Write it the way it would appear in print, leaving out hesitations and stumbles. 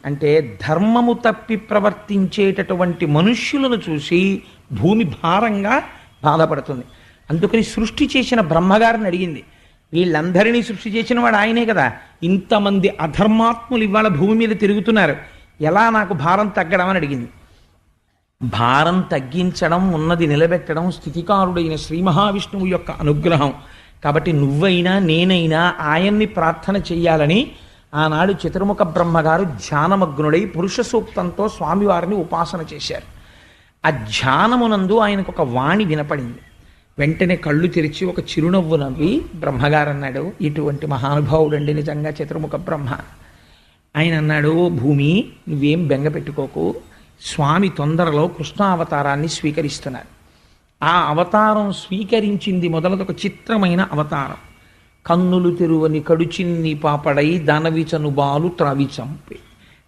అంటే ధర్మము తప్పి ప్రవర్తించేటటువంటి మనుష్యులను చూసి భూమి భారంగా బాధపడుతుంది. అందుకని సృష్టి చేసిన బ్రహ్మగారిని అడిగింది, వీళ్ళందరినీ సృష్టి చేసిన వాడు ఆయనే కదా, ఇంతమంది అధర్మాత్ములు ఇవాళ భూమి మీద తిరుగుతున్నారు, ఎలా నాకు భారం తగ్గడం అని అడిగింది. భారం తగ్గించడం, ఉన్నది నిలబెట్టడం స్థితికారుడైన శ్రీ మహావిష్ణువు యొక్క అనుగ్రహం. కాబట్టి నువ్వైనా నేనైనా ఆయన్ని ప్రార్థన చెయ్యాలని ఆనాడు చతుర్ముఖ బ్రహ్మగారు ధ్యానమగ్నుడై పురుష సూక్తంతో స్వామివారిని ఉపాసన చేశారు. ఆ ధ్యానమునందు ఆయనకు ఒక వాణి వినపడింది. వెంటనే కళ్ళు తెరిచి ఒక చిరునవ్వు నవ్వి బ్రహ్మగారు అన్నాడు, ఇటువంటి మహానుభావుడండి నిజంగా చతుర్ముఖ బ్రహ్మ. ఆయన అన్నాడు, భూమి నువ్వేం బెంగ పెట్టుకోకు, స్వామి తొందరలో కృష్ణావతారాన్ని స్వీకరిస్తున్నారు. ఆ అవతారం స్వీకరించింది మొదలదొక చిత్రమైన అవతారం. కన్నులు తెరువని కడుచిన్ని పాపడై దానవిచను బాలు త్రావి చంపి.